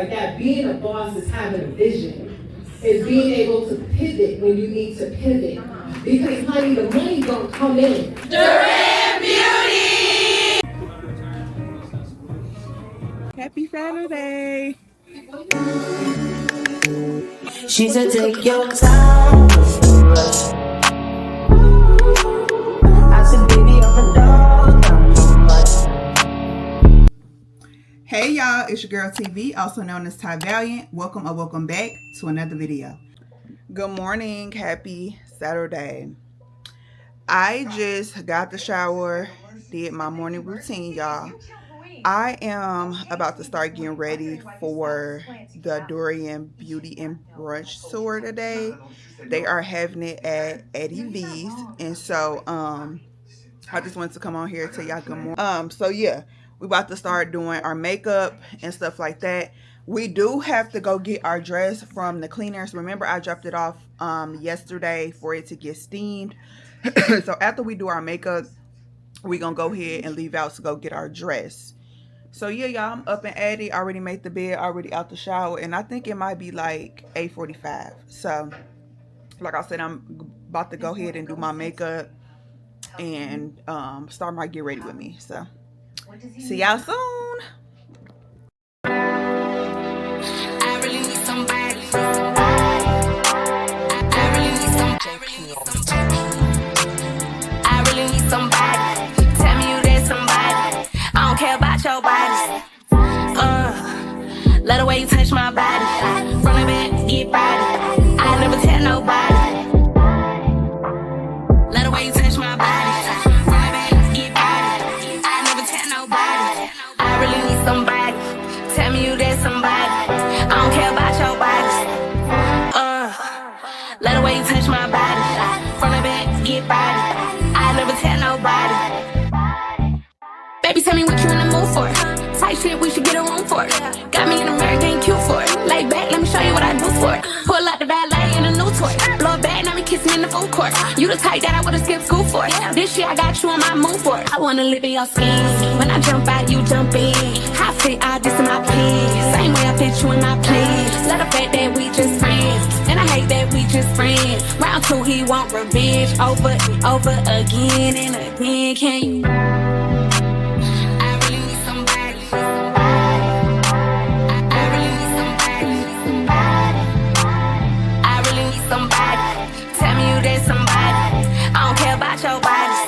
like that. Being a boss is having a vision. Is being able to pivot when you need to pivot. Because honey, the money don't come in. Dorrin Beauty! Happy Saturday. She said take your time. I said baby I'm a dog. Hey y'all, it's your girl TV, also known as Ty Valiant. Welcome or welcome back to another video. Good morning, happy Saturday. I just got the shower, did my morning routine, y'all. I am about to start getting ready for the Dorrin Beauty and Brunch tour today. They are having it at WhatsUpT.V's, and so I just wanted to come on here and tell y'all good morning. So yeah, we about to start doing our makeup and stuff like that. We do have to go get our dress from the cleaners. Remember, I dropped it off yesterday for it to get steamed. So after we do our makeup, we're gonna go ahead and leave out to go get our dress. So yeah, y'all, I'm up and at it. Already made the bed, already out the shower, and I think it might be like 8:45. So like I said, I'm about to go ahead and do my makeup and start my get ready with me. So see y'all soon. I really need somebody. I really need somebody. Tell me you there's somebody. I don't care about your body. Let the way you touch my body. From the back, get body. I never tell nobody. Let the way you touch my body. From the back, get body. I never tell nobody. I really need somebody. Tell me you there's somebody. I don't care about your body. Let the way you touch my body. From the back, get body. I never tell nobody. Baby, tell me what you in the mood for. Tight shit, we should get a room for. Got me in American cute for. Lay back, let me show you what I do for. Pull out the valet in a new toy. Blow it back, now me kiss me in the food court. You the type that I would've skipped school for. This year I got you on my move for. I wanna live in your skin. When I jump out, you jump in. I fit all this in my pants. Same way I fit you in my plans. Let the fact that we just friends. And I hate that we just friends. Round two, he want revenge. Over and over again and again. Can you? Your body.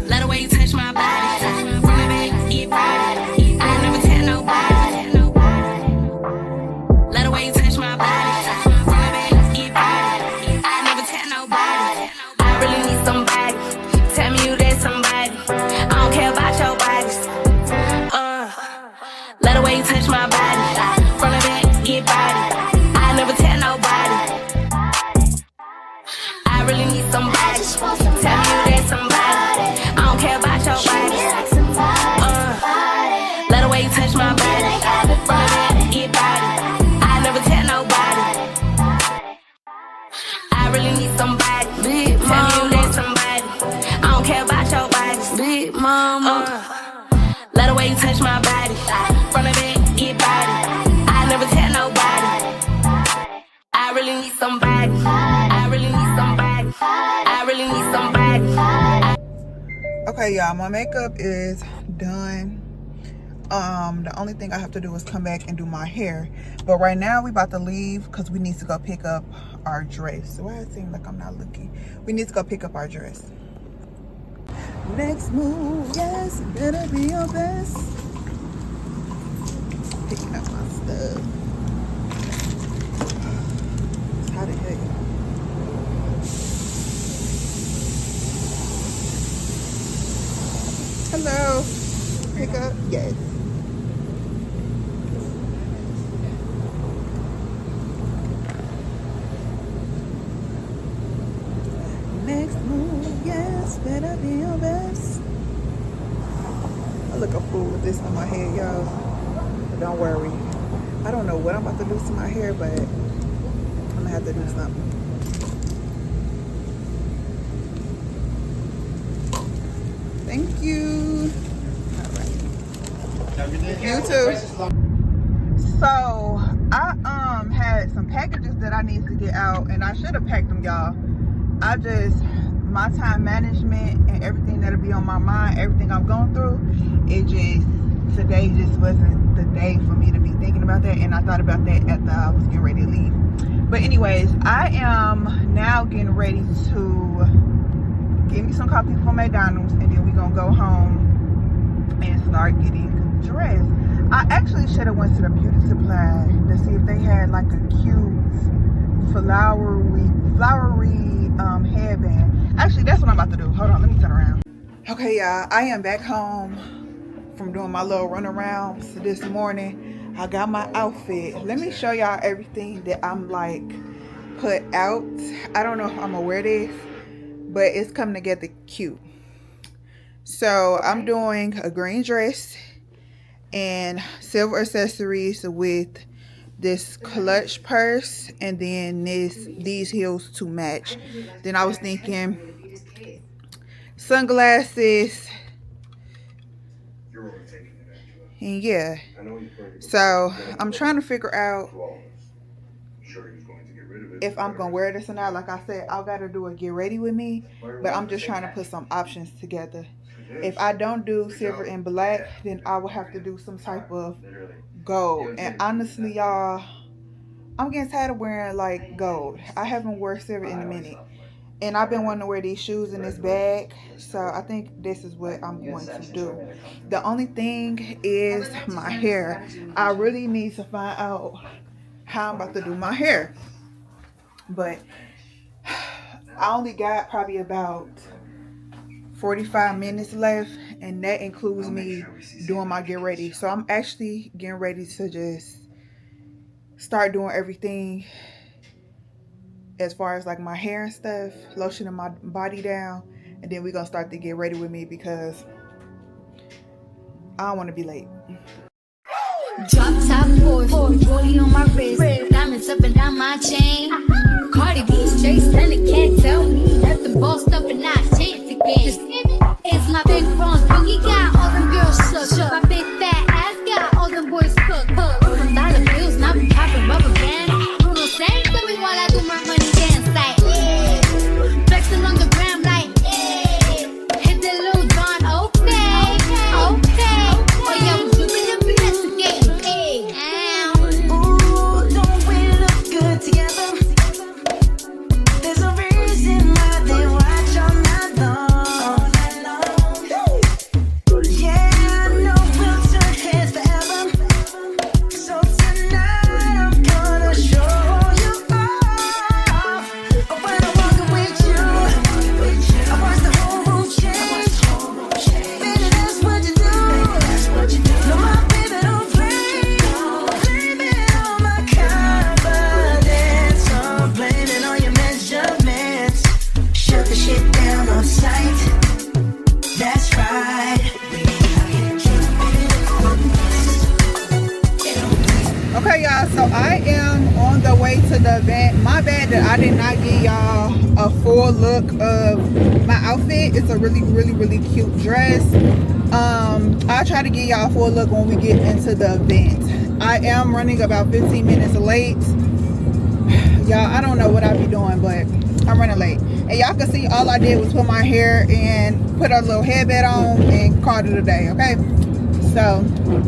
Let the way you touch my body. From the back, get body. I never tell nobody. Let the way you touch my body. From the back, get body. I never tell nobody. I really need somebody. Tell me you there's somebody. I don't care about your body. Let the way you touch my body. From the back, get body. I never tell nobody. I really need somebody. Tell me you there's somebody. I don't care about your body. Let the way you touch my body. From the back, get body. I never tell nobody. I really need somebody. Tell me you there's somebody. I don't care about your body. Big mama. Let the way you touch my body. From the back, get body. I never tell nobody. I really need somebody. I really need somebody. I really need somebody. Okay, y'all, my makeup is done. The only thing I have to do is come back and do my hair. But right now we about to leave because we need to go pick up our dress. Why it seems like I'm not looking? We need to go pick up our dress. Next move, yes, better be your best. Picking up my stuff. How the heck? Hello. Pick up? Yes. Next move, yes, better be your best. I look a fool with this on my head, y'all. But don't worry. I don't know what I'm about to do to my hair, but I'm gonna have to do something. Thank you. All right. You too. So I had some packages that I need to get out, and I should have packed them, y'all. My time management and everything that'll be on my mind, everything I'm going through, today just wasn't the day for me to be thinking about that, and I thought about that after I was getting ready to leave. But anyways, I am now getting ready to get me some coffee from McDonald's, and then we're gonna go home and start getting dressed. I actually should have went to the beauty supply to see if they had like a cute flowery headband. Actually, that's what I'm about to do. Hold on, let me turn around. Okay, y'all, I am back home from doing my little run arounds this morning. I got my outfit. Let me show y'all everything that I'm like put out. I don't know if I'm gonna wear this, but it's coming together cute. So I'm doing a green dress and silver accessories with this clutch purse, and then these heels to match. Then I was thinking sunglasses, and yeah. So I'm trying to figure out if I'm gonna wear this or not. Like I said, I gotta do a get ready with me, but I'm just trying to put some options together. If I don't do silver and black, then I will have to do some type of gold. And honestly, y'all, I'm getting tired of wearing like gold. I haven't worn silver in a minute, and I've been wanting to wear these shoes in this bag. So I think this is what I'm going to do. The only thing is my hair. I really need to find out how I'm about to do my hair, but I only got probably about 45 minutes left, and that includes me doing my get ready. So I'm actually getting ready to just start doing everything as far as like my hair and stuff, lotioning my body down, and then we're gonna start to get ready with me because I don't want to be late. Drop top boy, rollie on my wrist, diamonds up and down my chain. Cardi B straight stunning, can't tell me nothing. Bossed up and not changed again. It's my big bronze boogie, got all them girls shook. My big fat ass got all them boys cooked. From dollar bills, now we popping rubber bands. Bruno sang to me while I do my money dance like, yeah. Flexing on the gram like, yeah. Hit the little Don, okay. Oh yeah, we doing the finesse again. Ooh, don't we look good together? There's a reason why they watch all night long. Okay, y'all, so I am on the way to the event. My bad that I did not give y'all a full look of my outfit. It's a really cute dress. I'll try to give y'all a full look when we get into the event. I am running about 15 minutes late. Y'all, I don't know what I'll be doing, but I'm running late. And y'all can see all I did was put my hair and put a little headband on and call it a day, okay? So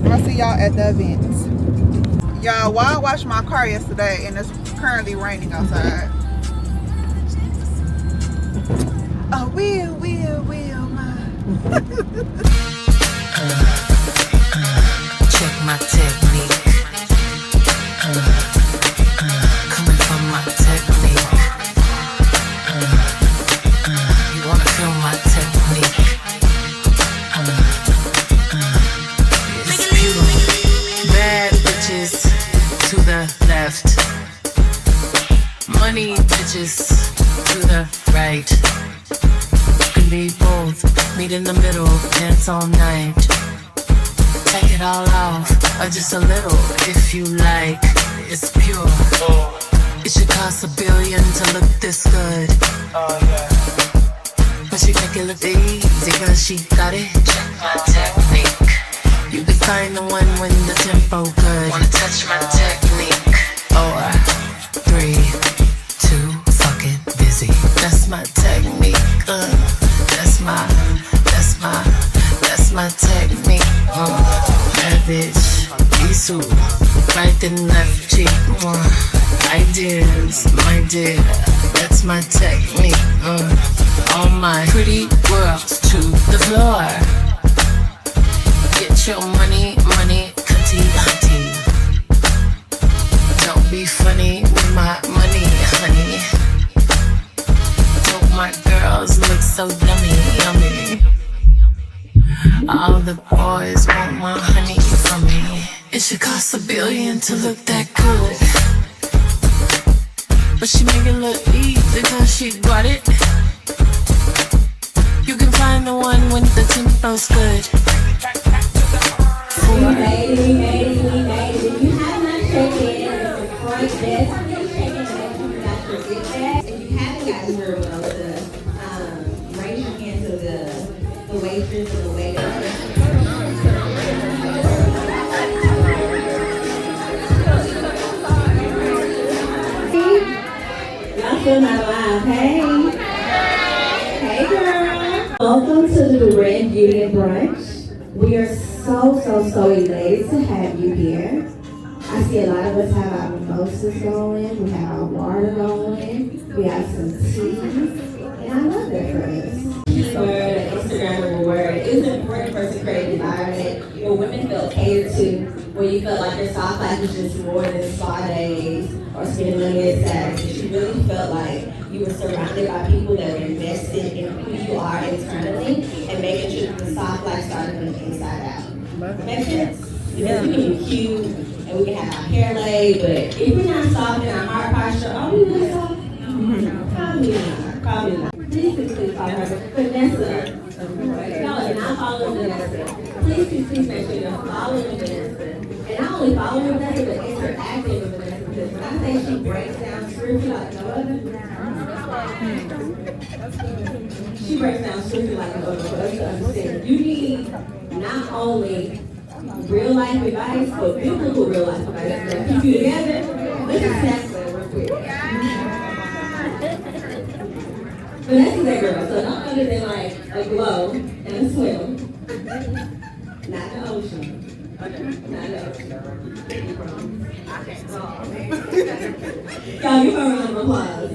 I'll see y'all at the event. Y'all, while I washed my car yesterday, and it's currently raining outside. Oh, will my. Check my technique. Coming from my technique. You wanna feel my technique? It's pure. Bad bitches to the left. Money bitches to the right. Can be both. Meet in the middle. Dance all night. Take it all off, or just a little if you like. It's pure. It should cost $1 billion to look this good. But she make it look easy cause she got it. Check my technique. You can find the one when the tempo good. Wanna touch my suit, right and left cheek. Ideas, my dear, that's my technique. All my pretty girls to the floor. Get your money, cutty, hunty. Don't be funny with my money, honey. Don't my girls look so yummy. All the boys want my honey from me. It should cost $1 billion to look that good, but she make it look easy cause she got it. You can find the one when the tempo's good. We made it. If you have not checked in at the front desk, please check in and you got your gift bag. If you haven't gotten your raise your hand to the waitress or the waiter. Y'all still not alive, hey? Hey girl. Welcome to the Dorrin Beauty and Brunch. We are so elated to have you here. I see a lot of us have our mimosas going, we have our water going, we have some tea, and I love that for us. Word, Instagram word, it's an important for us to create an environment where women feel catered to, where you feel like your soft life is just more than spa days or spending money at Saturdays. You really felt like you were surrounded by people that were invested in who you are internally and making sure that the soft life started from the inside out. Make sense? Because we can be cute and we can have our hair laid, but if we're not soft in our heart posture, are we really soft? Probably not. Please follow her. Vanessa. Y'all are not following Vanessa. Please make sure you're following Vanessa. And not only following Vanessa, but interacting with Vanessa. Because when I say she breaks down spiritually like no other, she breaks down spiritually like no other for us to understand. You need not only real life advice, but biblical real life advice. So keep you together. Let's just tap that real quick. Vanessa's that girl, so not other than like a glow and a swim. Not the ocean. Okay. Not the ocean. Y'all, give her a round of applause.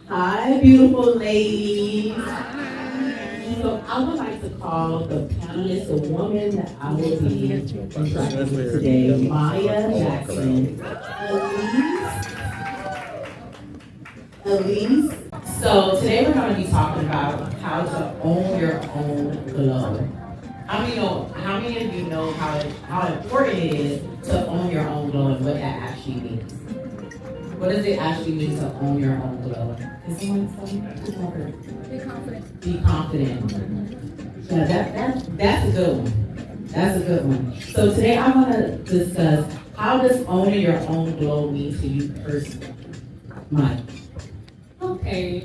Hi, beautiful ladies. So I would like to call the panelist, the woman that I will be interacting with today, Maya Jackson. Elise. So today we're going to be talking about how to own your own glow. How many of you know how important it is to own your own glow and what that actually means? What does it actually mean to own your own glow? Is someone saying? Be confident. Be confident. Yeah, that's a good one. That's a good one. So today I want to discuss how does owning your own glow mean to you personally? Mike. Okay,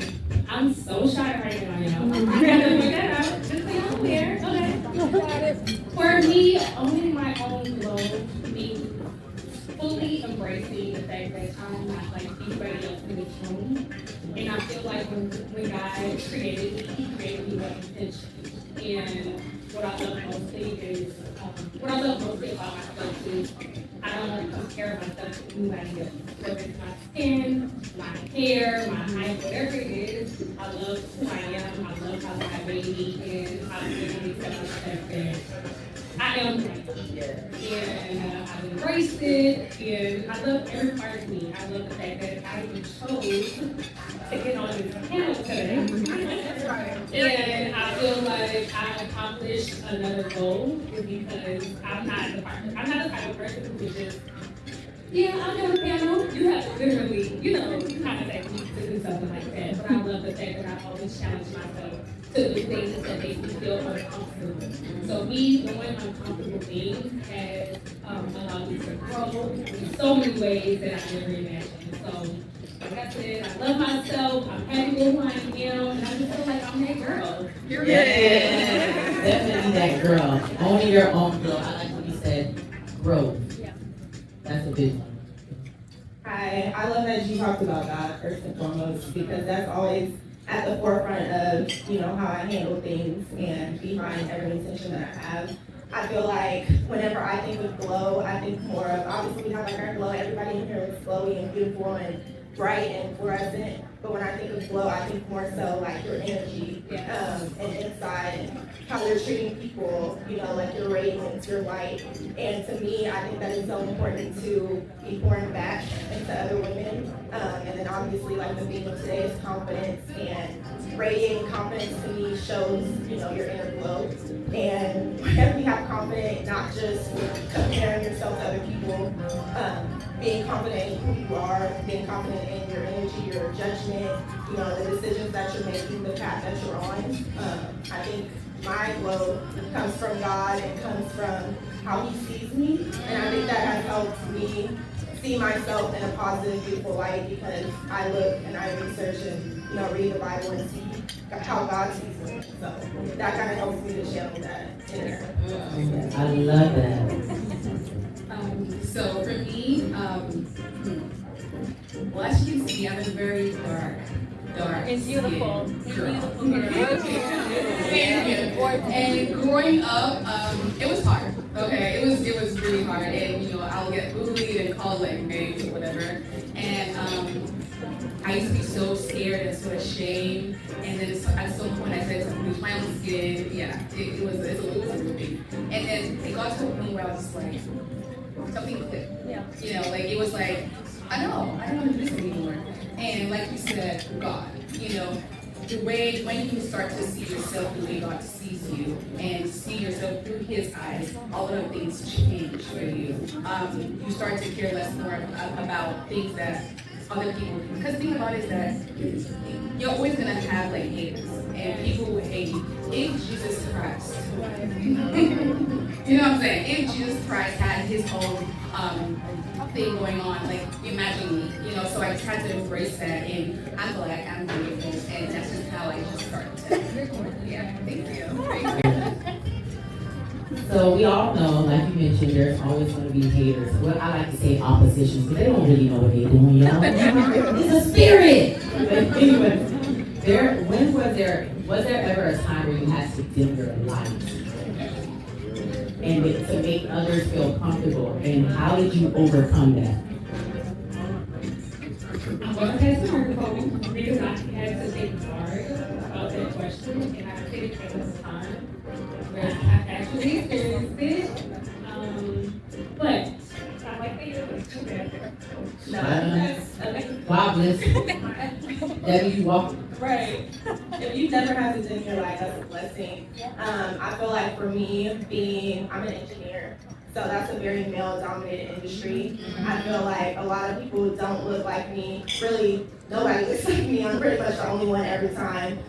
I'm so shy right now, y'all. I gotta figure that out. Just so y'all clear. Okay. For me, owning my own glow means fully embracing the fact that I'm not like anybody else in this room. And I feel like when God created me, He created me with intention. And what I love mostly about myself is I don't compare myself to anybody else. Whether it's my skin, my hair, my height, whatever it is, I love who I am. I love how I made me, and I really accept the fact that I am great. And I've embraced it, and I love every part of me. I love the fact that I even chose to get on this panel today. And I feel like I accomplished another goal because I'm not the type of person who could just, yeah, I'll go to panel. You have to literally, kind of technique to do something like that. But I love the fact that I always challenge myself to do things that make me feel uncomfortable. So me doing uncomfortable things has allowed me to grow in so many ways that I never imagined. So like I said, I love myself, I'm happy with who I am, and I just feel like I'm that girl. Yeah, definitely that girl. Owning your own glow. I like what you said, growth. Yeah. That's a big one. Hi, I love that you talked about God first and foremost, because that's always at the forefront of, how I handle things and behind every intention that I have. I feel like whenever I think of glow, I think more of, obviously we have like our glow, everybody in here is glowy and beautiful and bright and fluorescent, but when I think of glow, I think more so like your energy, and inside, and how you're treating people, like your radiance, your light. And to me, I think that is so important to be pouring back into other women. And then obviously, like the theme of today is confidence, and radiating confidence to me shows, your inner glow. And whenever you have confidence, not just comparing yourself to other people, being confident in who you are, being confident in your energy, your judgment, the decisions that you're making, the path that you're on. I think my glow comes from God and comes from how He sees me, and I think that has helped me see myself in a positive, beautiful light, because I look and I research and read the Bible and see how God sees me. So that kind of helps me to channel that inner. I love that. So for me, well, as you can see, I'm a very dark. It's beautiful. And growing up, it was hard. Okay, it was really hard, and I'll get bullied and called like names or whatever. And I used to be so scared and so ashamed. And then at some point, I said to bleach my own skin. Yeah, it was a real thing. And then it got to a point where I was just like, something clicked. Yeah. Like it was like, I don't want to do this anymore. And like you said, God, the way when you start to see yourself the way God sees you and see yourself through His eyes, all of the things change for you. You start to care less more about things that other people. Because the thing about it is that you're always gonna have like haters and people who hate you. If Jesus Christ, you know what I'm saying? If Jesus Christ had His own thing going on, like imagine me, so I just had to embrace that, and I'm glad I'm grateful, and that's just how I just started to. Yeah, thank you. So we all know, like you mentioned, there's always going to be haters. What I like to say oppositions, because they don't really know what they're doing, y'all. It's a spirit. But anyway, was there ever a time where you had to dim your light? And to make others feel comfortable, and how did you overcome that? I'm going to pass the microphone because I had to think hard about that question, and I think it came at a time where I actually experienced it. But I like that it was too bad. No, God bless. Debbie, you walk. Right. If you've never had to dim your light, that's a blessing. I feel like for me, I'm an engineer, so that's a very male-dominated industry. I feel like a lot of people don't look like me. Really, nobody looks like me. I'm pretty much the only one every time.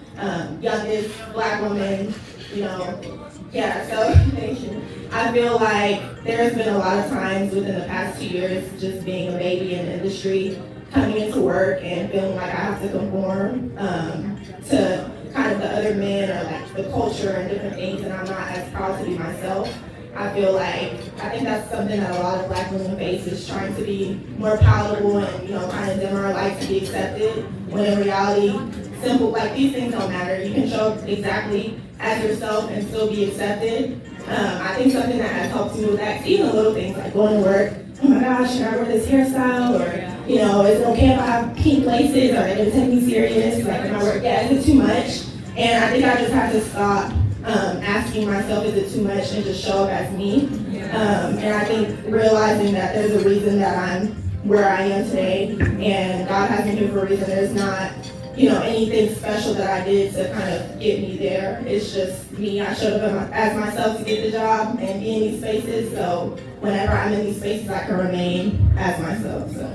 Youngest Black woman, Yeah, so thank you. I feel like there's been a lot of times within the past 2 years, just being a baby in the industry, coming into work and feeling like I have to conform to kind of the other men or like the culture and different things, and I'm not as proud to be myself. I think that's something that a lot of Black women face, is trying to be more palatable and kind of dim our light to be accepted, when in reality, simple, like these things don't matter. You can show up exactly as yourself and still be accepted. I think something that has helped me with that, even the little things like going to work, oh my gosh, should I wear this hairstyle? Or, is it okay if I have pink laces? Or they take me serious? Like, in my work, is it too much? And I think I just have to stop asking myself, is it too much? And just show up as me. And I think realizing that there's a reason that I'm where I am today, and God has me here for a reason. There's not, anything special that I did to kind of get me there. It's just me. I showed up as myself to get the job and be in these spaces. So whenever I'm in these spaces, I can remain as myself. So.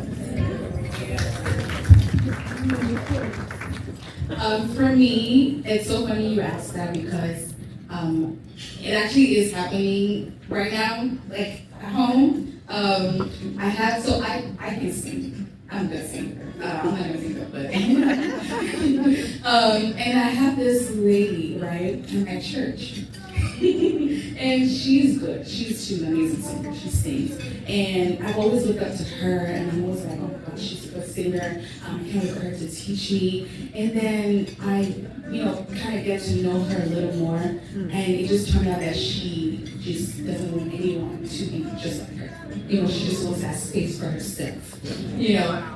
For me, it's so funny you asked that, because it actually is happening right now, like at home. I can sing. I'm a good singer. I'm not gonna sing that, but and I have this lady, right, in my church. And she's good. She's an amazing singer. She sings. And I've always looked up to her, and I'm always like, oh my gosh, she's a good singer. I can't wait for her to teach me. And then I, kind of get to know her a little more. And it just turned out that she just doesn't want anyone to be just like her. She just wants that space for herself.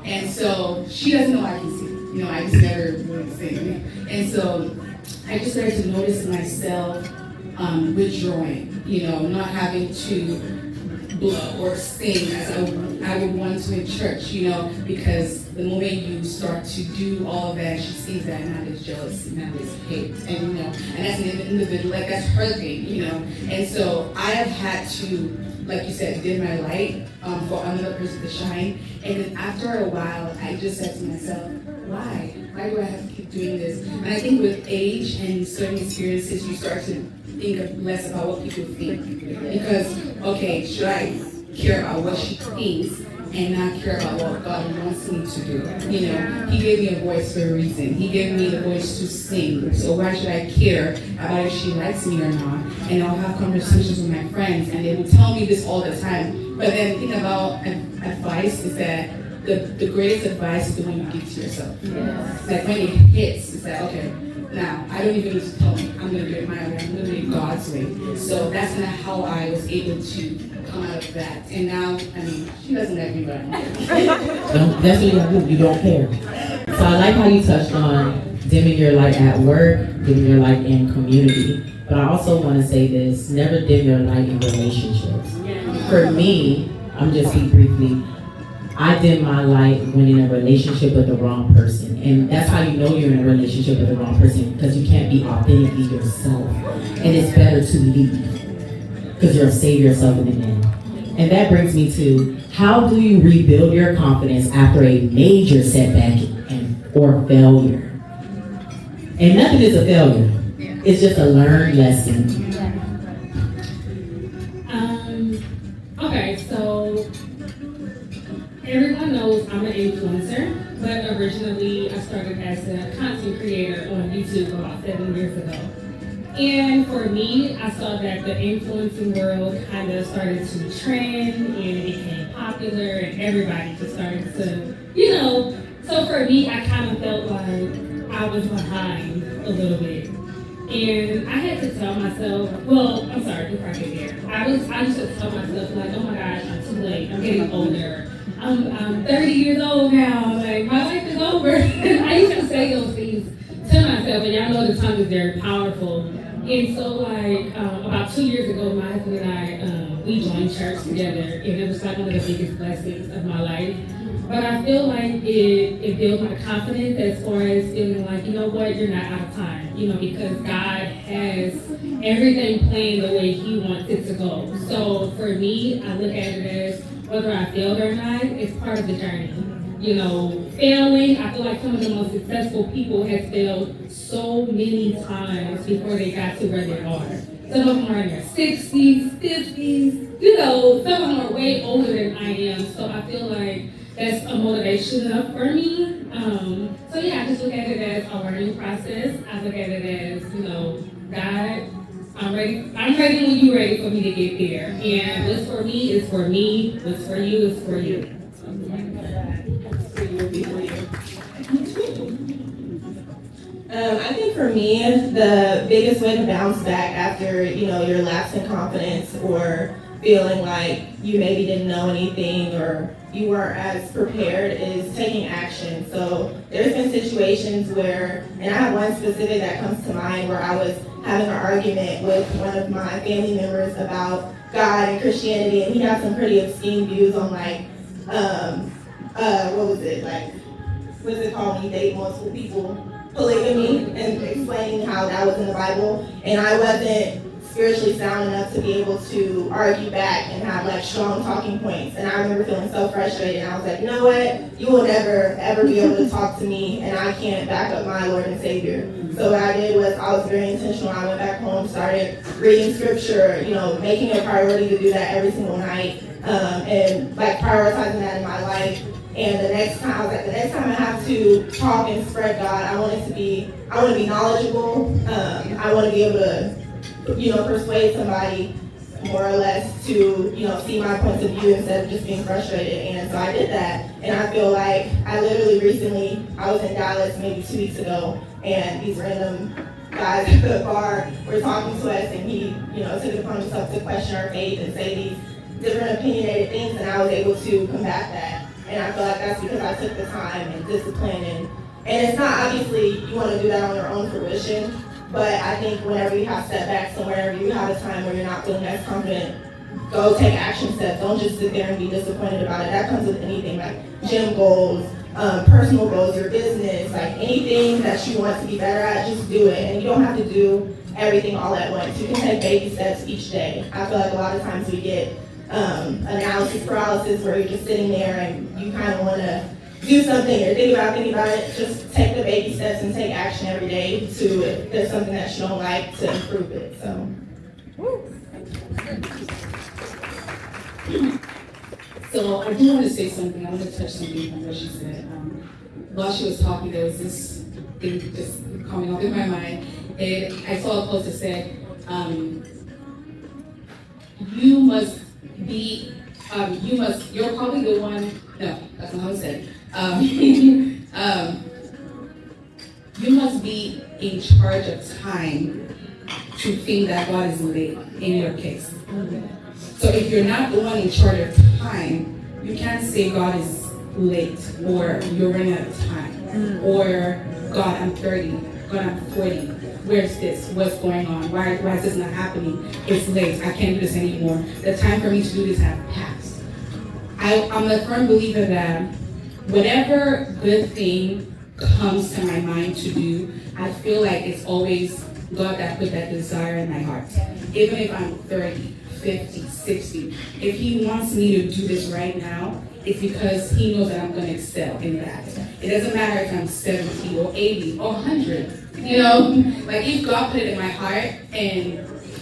And so she doesn't know I can sing. I just never would sing. And so I just started to notice myself withdrawing, not having to blow or sing as I would want to in church, because the moment you start to do all of that, she sees that now there's jealousy, now there's hate, and that's an individual, like that's her thing, And so I have had to, like you said, dim my light for another person to shine. And then after a while, I just said to myself, why? Why do I have to keep doing this? And I think with age and certain experiences, you start to think less about what people think. Because, okay, should I care about what she thinks and not care about what God wants me to do? He gave me a voice for a reason. He gave me the voice to sing. So why should I care about if she likes me or not? And I'll have conversations with my friends, and they will tell me this all the time. But then the thing about advice is that the greatest advice is the one you give to yourself. Yes. Like when it hits, it's like, okay, now I don't even need to tell me, I'm going to do it my way, I'm going to do it God's way. So that's kind of how I was able to come out of that. And now, she doesn't let me run. That's what you do, you don't care. So I like how you touched on dimming your light at work, dimming your light in community. But I also want to say this, never dim your light in relationships. For me, I'm just speaking briefly, I dim my light when in a relationship with the wrong person. And that's how you know you're in a relationship with the wrong person, because you can't be authentically yourself. And it's better to leave, because you'll save yourself in the end. And that brings me to, how do you rebuild your confidence after a major setback or failure? And nothing is a failure. It's just a learned lesson. Okay, so everyone knows I'm an influencer, but originally I started as a content creator on YouTube about 7 years ago. And for me, I saw that the influencing world kind of started to trend and it became popular and everybody just started to, so for me, I kind of felt like I was behind a little bit. And I had to tell myself, I'm sorry, before I get there. I used to tell myself, like, oh my gosh, I'm too late, I'm getting older. I'm 30 years old now, like, my life is over. I used to say those things to myself, and y'all know the tongue is very powerful. And so, like, about 2 years ago, my husband and I, we joined church together, and it was like one of the biggest blessings of my life. But I feel like it built my confidence as far as feeling like, you know what, you're not out of time, because God has everything playing the way He wants it to go. So for me, I look at it as whether I failed or not, it's part of the journey. Failing, I feel like some of the most successful people have failed so many times before they got to where they are. Some of them are in their 60s, 50s, some of them are way older than I am. So I feel like that's a motivation for me. So yeah, I just look at it as a learning process. I look at it as, God, I'm ready when you're ready for me to get there. And what's for me is for me, what's for you is for you. I think for me, the biggest way to bounce back after, your lapse in confidence or feeling like you maybe didn't know anything or you weren't as prepared is taking action. So there's been situations where, and I have one specific that comes to mind, where I was having an argument with one of my family members about God and Christianity, and he had some pretty obscene views on what's it called when you date multiple people? Polygamy, and explaining how that was in the Bible. And I wasn't spiritually sound enough to be able to argue back and have strong talking points. And I remember feeling so frustrated. And I was like, you know what? You will never, ever be able to talk to me, and I can't back up my Lord and Savior. So what I did was I was very intentional. I went back home, started reading scripture, making it a priority to do that every single night, and prioritizing that in my life. And the next time I have to talk and spread God, I want to be knowledgeable. I want to be able to persuade somebody more or less to, see my point of view instead of just being frustrated. And so I did that. And I feel like I literally recently, I was in Dallas maybe 2 weeks ago, and these random guys at the bar were talking to us, and he, took it upon himself to question our faith and say these different opinionated things, and I was able to combat that. And I feel like that's because I took the time and discipline, and it's not, obviously, you want to do that on your own fruition, but I think whenever you have setbacks and whenever you have a time where you're not feeling as confident, go take action steps. Don't just sit there and be disappointed about it. That comes with anything, like gym goals, personal goals, your business, like anything that you want to be better at, just do it. And you don't have to do everything all at once. You can take baby steps each day. I feel like a lot of times we get analysis paralysis where you're just sitting there and you kind of want to do something or think about it. Just take the baby steps and take action every day to, if there's something that you don't like, to improve it. So. So I do want to say something. I want to touch something on what she said. While she was talking, there was this thing just coming up in my mind. And I saw a post that said, you're probably the one, no, that's not how it said. You must be in charge of time to think that God is late in your case. So if you're not the one in charge of time, you can't say God is late, or you're running out of time, or God, I'm 30, God, I'm 40. Where's this? What's going on? Why is this not happening? It's late. I can't do this anymore. The time for me to do this has passed. I'm a firm believer that whatever good thing comes to my mind to do, I feel like it's always God that put that desire in my heart. Even if I'm 30, 50, 60, if He wants me to do this right now, it's because He knows that I'm going to excel in that. It doesn't matter if I'm 70 or 80 or 100. Like if God put it in my heart, and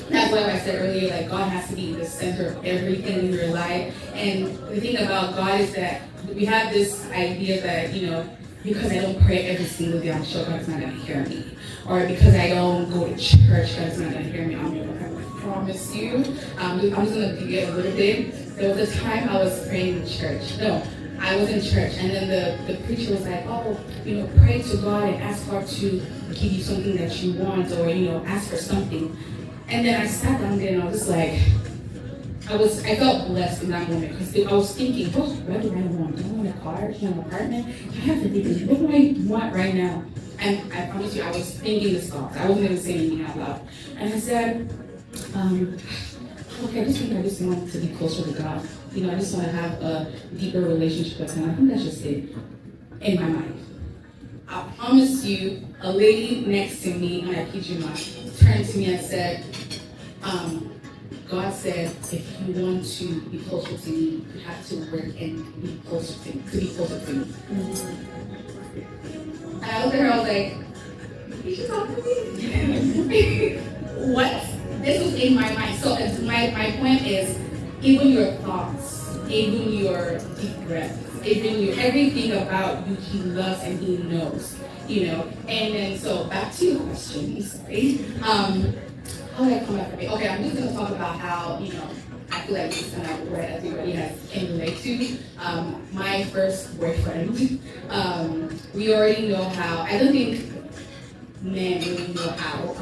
that's why I said earlier, like God has to be the center of everything in your life. And the thing about God is that we have this idea that, because I don't pray every single day, I'm sure God's not going to hear me. Or because I don't go to church, God's not going to hear me. I promise you. I'm just going to give you a little bit. There was a time I was praying in church. No, I was in church, and then the preacher was like, pray to God and ask God to give you something that you want, or, ask for something. And then I sat down there and I was like, I felt blessed in that moment, because I was thinking, what do I want? Do I want a car? Do I want an apartment? I have to think, what do I want right now? And I promise you, I was thinking this thoughts. I wasn't even saying anything out loud. And I said, okay, I just want to be closer to God. I just want to have a deeper relationship with Him. I think that's just it in my mind. I promise you, a lady next to me, and I kid you not, turned to me and said, God said, if you want to be closer to me, you have to work and be closer to me, And I looked at her, I was like, did you talk to me? What? This was in my mind. So my point is, even your thoughts, even your deep breaths, even everything about you, He loves and He knows, And then, so back to your question, sorry. How did I come back from it? Okay, I'm just going to talk about how, I feel like this is kind of where everybody can relate to. My first boyfriend, we already know how, I don't think men really know how,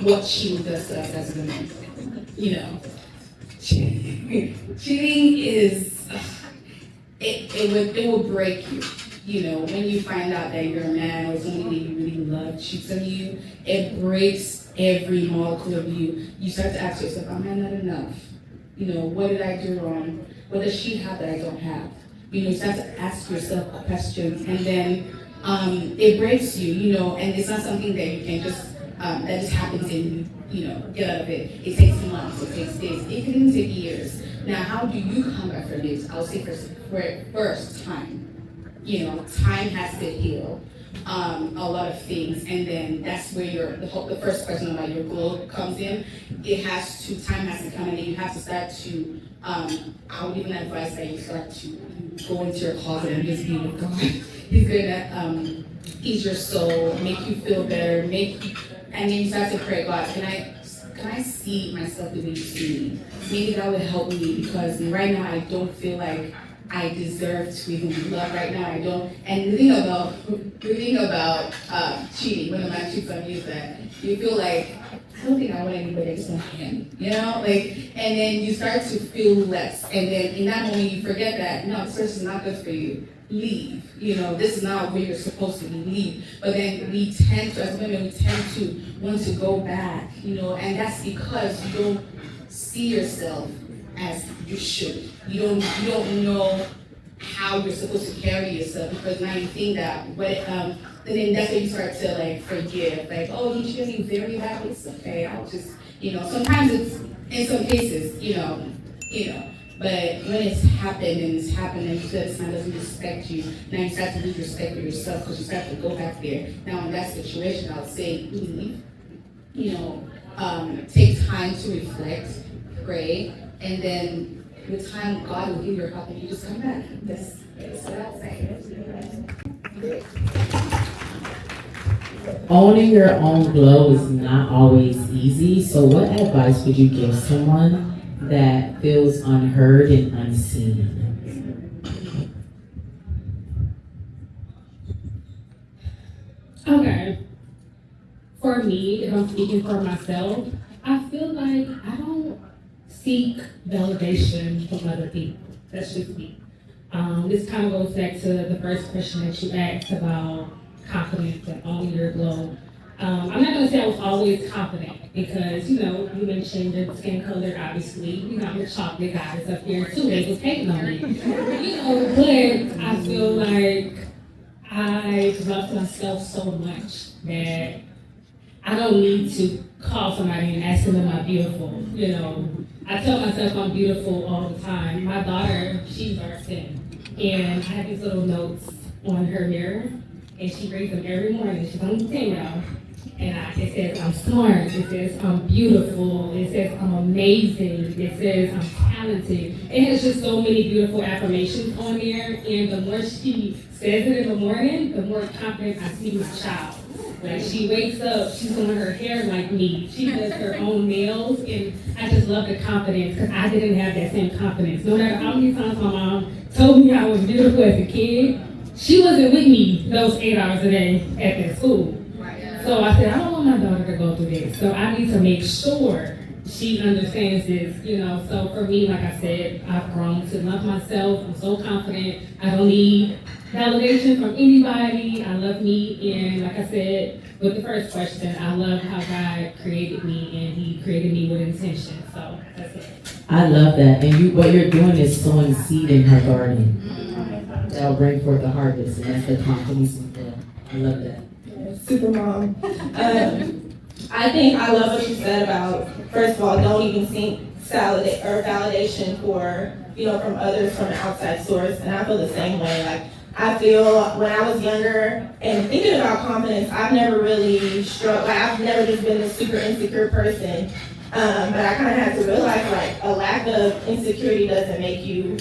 what cheating does to us as women. Cheating is, it will break you. When you find out that your man or somebody that you really love cheats on you, it breaks every molecule of you. You start to ask yourself, am I not enough? What did I do wrong? What does she have that I don't have? You start to ask yourself questions, and then it breaks you, and it's not something that you can just, that just happens and get out of it. It takes months, it takes days, it can even take years. Now, how do you come back from this? I would say first time. Time has to heal a lot of things, and then that's where the first question about your goal comes in. Time has to come in, and you have to start to, I would even advise that you start to go into your closet and just be with God. He's gonna ease your soul, make you feel better, and then you start to pray, God, can can I see myself the way you see me? Maybe that would help me, because right now I don't feel like I deserve to even be loved right now. I don't. And the thing about cheating, when a man cheats on you, is that you feel like, I don't think I want anybody except him, you know? Like, and then you start to feel less. And then in that moment you forget that, no, this person's not good for you. Leave. You know, this is not where you're supposed to be. Leave. But then we tend to, as women, we tend to want to go back, you know, and that's because you don't see yourself as you should. You don't know how you're supposed to carry yourself, because now you think that, and then that's when you start to like forgive, like, oh, he treated me very badly, it's okay, I'll just, you know, sometimes it's, in some cases, you know, but when it's happened and you feel this man doesn't respect you, now you start to lose respect for yourself because you start to go back there. Now in that situation, I would say leave, you know, take time to reflect, pray, and then with time, God will give you your help and you just come back. That's what I'll say. Owning your own glow is not always easy, so what advice would you give someone that feels unheard and unseen? Okay. For me, if I'm speaking for myself, I feel like I don't seek validation from other people. That's just me. This kind of goes back to the first question that you asked about confidence and owning your glow. I'm not going to say I was always confident, because, you know, you mentioned the skin color, obviously. You got your chocolate goddess up here too. They was hating on me. You know, but I feel like I love myself so much that I don't need to call somebody and ask them, am I beautiful? You know, I tell myself I'm beautiful all the time. My daughter, she's dark skin, and I have these little notes on her mirror, and she reads them every morning. She's on the 10 now, and it says I'm smart, it says I'm beautiful, it says I'm amazing, it says I'm talented. It has just so many beautiful affirmations on there, and the more she says it in the morning, the more confident I see my child. Like, she wakes up, she's doing her hair like me, she does her own nails, and I just love the confidence, because I didn't have that same confidence. No matter how many times my mom told me I was beautiful as a kid, she wasn't with me those 8 hours a day at that school. So I said, I don't want my daughter to go through this, so I need to make sure she understands this, you know. So for me, like I said, I've grown to love myself. I'm so confident. I don't need validation from anybody. I love me, and like I said with the first question, I love how God created me, and He created me with intention. So that's it. I love that, and what you're doing is sowing seed in her garden. That'll bring forth the harvest, and that's the confidence in them. I love that. Super mom. I think I love what you said about, first of all, don't even seek validation for, you know, from others, from an outside source. And I feel the same way. Like, I feel when I was younger and thinking about confidence, I've never really struggled. Like, I've never just been a super insecure person. But I kind of had to realize, like, a lack of insecurity doesn't make you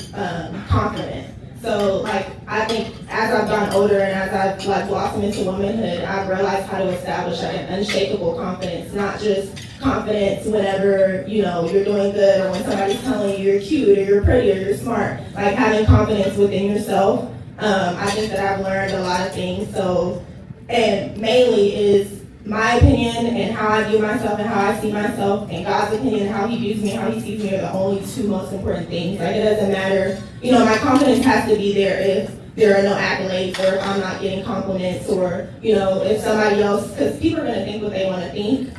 confident. So, like, I think as I've gotten older and as I've, like, blossomed into womanhood, I've realized how to establish, like, an unshakable confidence, not just confidence whenever, you know, you're doing good or when somebody's telling you you're cute or you're pretty or you're smart. Like, having confidence within yourself. I think that I've learned a lot of things. So, and mainly is my opinion and how I view myself and how I see myself, and God's opinion and how He views me and how He sees me are the only two most important things. Like, it doesn't matter, you know, my confidence has to be there if there are no accolades or if I'm not getting compliments or, you know, if somebody else, because people are going to think what they want to think.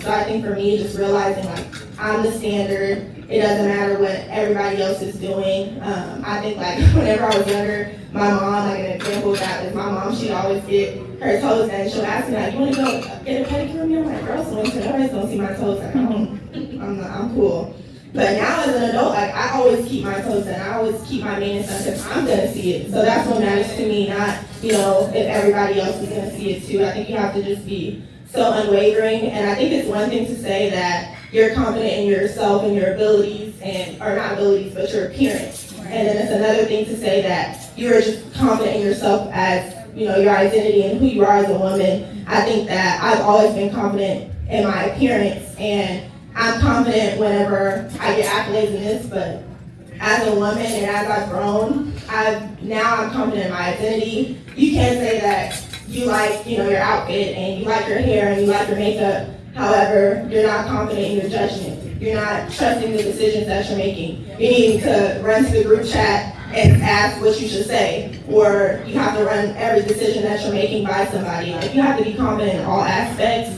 So I think for me, just realizing, like, I'm the standard. It doesn't matter what everybody else is doing. I think, like, whenever I was younger, my mom, like, an example of that is my mom, she'd always get her toes done. She'll ask me, like, you want to go get a pedicure? I'm like, girl, so nobody's going to see my toes. Like, I'm cool. But now as an adult, like, I always keep my toes done. I always keep my maintenance done because I'm going to see it. So that's what matters to me, not, you know, if everybody else is going to see it too. I think you have to just be so unwavering. And I think it's one thing to say that you're confident in yourself and your abilities, or not abilities, but your appearance. And then it's another thing to say that you're just confident in yourself as, you know, your identity and who you are as a woman. I think that I've always been confident in my appearance, and I'm confident whenever I get accolades in this, but as a woman and as I've grown, I'm confident in my identity. You can say that you like, your outfit and you like your hair and you like your makeup. However, you're not confident in your judgment. You're not trusting the decisions that you're making. You need to run to the group chat and ask what you should say, or you have to run every decision that you're making by somebody. Like, you have to be confident in all aspects.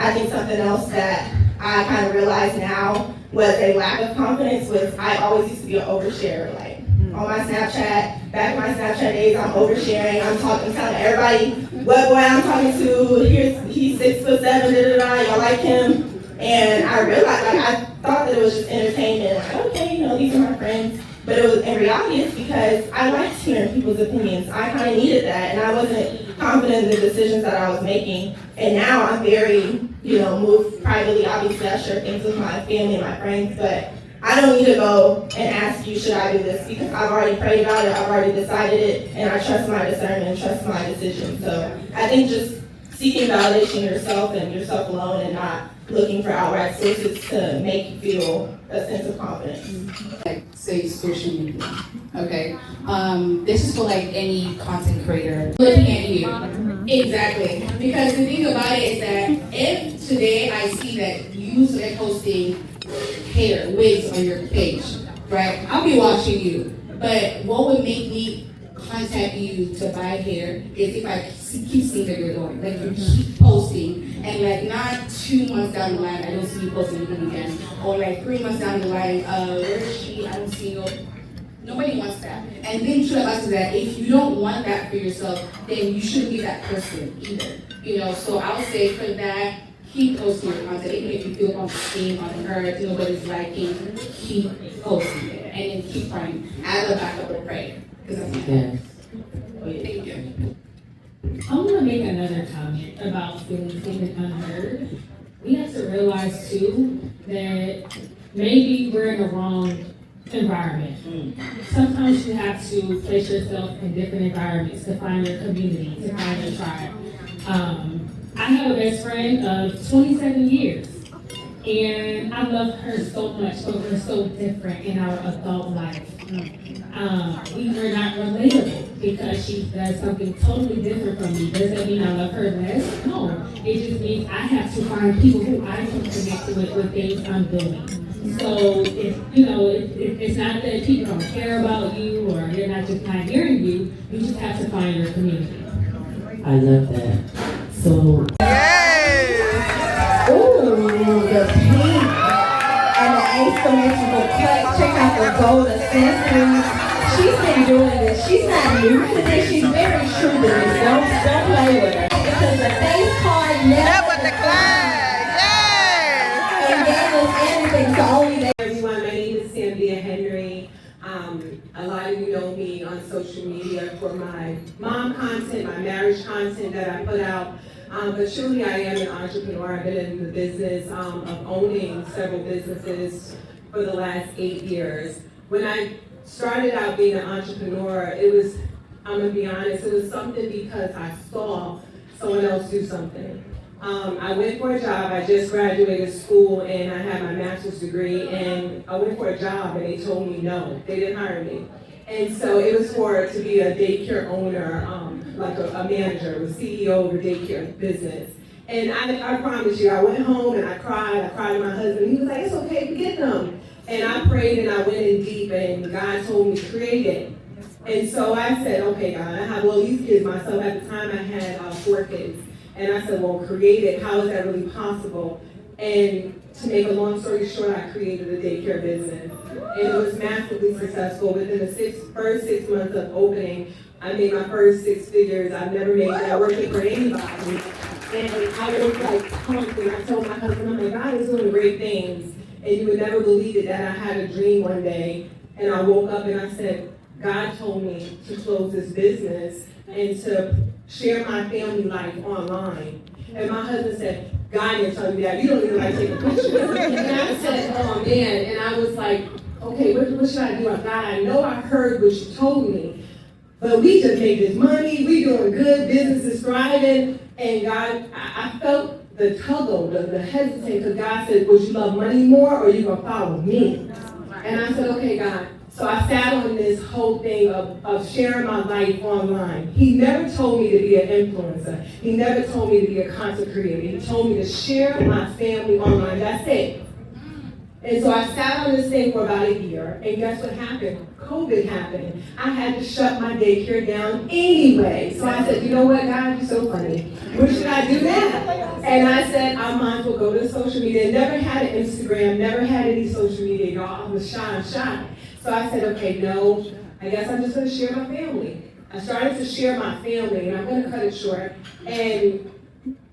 I think something else that I kind of realize now was a lack of confidence was I always used to be an oversharer. Like, on my Snapchat, back in my Snapchat days, I'm oversharing. I'm telling everybody what boy I'm talking to. He's 6'7", y'all like him? And I realized, I thought that it was just entertainment. Like, okay, these are my friends. But it was, in reality, it's because I liked hearing people's opinions. I kind of needed that, and I wasn't confident in the decisions that I was making. And now I'm very, moved privately. Obviously, I share things with my family and my friends, but I don't need to go and ask you, should I do this? Because I've already prayed about it, I've already decided it, and I trust my discernment and trust my decision. So I think just seeking validation yourself and yourself alone, and not looking for outright sources to make you feel a sense of confidence. Like, say, social media, okay? This is for like any content creator looking at you. Exactly. Because the thing about it is that if today I see that you are posting hair, wigs on your page, right? I'll be watching you. But what would make me contact you to buy hair is if I keep seeing that you're doing. Like, you keep posting, and like not 2 months down the line, I don't see you posting anything again. Or like 3 months down the line, where is she? I don't see no. Nobody wants that. And then to add to that, if you don't want that for yourself, then you shouldn't be that person either. So I would say for that, keep posting your content. Even if you feel comfortable on her, nobody's liking, keep posting it. And then keep trying. Add a backup or pray. Because that's my Thank you. I'm gonna make another comment about feeling seen and unheard. We have to realize too that maybe we're in the wrong environment. Sometimes you have to place yourself in different environments to find your community, to find your tribe. I have a best friend of 27 years, and I love her so much, but we're so different in our adult life. We were not relatable because she does something totally different from me. Does that mean I love her less? No. It just means I have to find people who I can connect with things I'm doing. So it's not that people don't care about you or they're not just not hearing you. You just have to find your community. I love that. So. Ooh, the pink and the asymmetrical cut. Check out the gold accessories. She's been doing this. She's not new to this. She's very true to this. Don't play with her. Because the face card never declined. Yes. And gave us anything. So only everyone, my name is Cynthia Henry. A lot of you know me on social media for my mom content, my marriage content that I put out. But truly I am an entrepreneur. I've been in the business of owning several businesses for the last 8 years. When I started out being an entrepreneur, I'm gonna be honest, it was something because I saw someone else do something. I went for a job, I just graduated school and I had my master's degree, and I went for a job and they told me no, they didn't hire me. And so it was to be a daycare owner, like a manager, a CEO of a daycare business. And I promise you, I went home and I cried to my husband. He was like, it's okay, we get them. And I prayed and I went in deep, and God told me to create it. And so I said, okay, God, I have all these kids myself. At the time I had 4 kids. And I said, well, create it, how is that really possible? And to make a long story short, I created a daycare business. And it was massively successful. Within the first 6 months of opening, I made my first 6 figures. I've never made that working for anybody. And I was like pumped, and I told my husband, I'm like, God is doing great things. And you would never believe it that I had a dream one day. And I woke up and I said, God told me to close this business and to share my family life online. And my husband said, God didn't tell you that. You don't even like taking pictures. And I said, oh man. And I was like, okay, what should I do? God, I know I heard what you told me, but we just made this money. We doing good. Business is thriving. And God, I felt the tuggle, the hesitation, because God said, would you love money more or you gonna follow me? And I said, okay, God. So I sat on this whole thing of sharing my life online. He never told me to be an influencer. He never told me to be a content creator. He told me to share my family online. That's it. And so I sat on this thing for about a year, and guess what happened? COVID happened. I had to shut my daycare down anyway. So I said, you know what, God, you're so funny. What should I do now? And I said, I might as well go to social media. Never had an Instagram, never had any social media, y'all. I was shy. So I said, okay, no, I guess I'm just going to share my family. I started to share my family, and I'm going to cut it short. And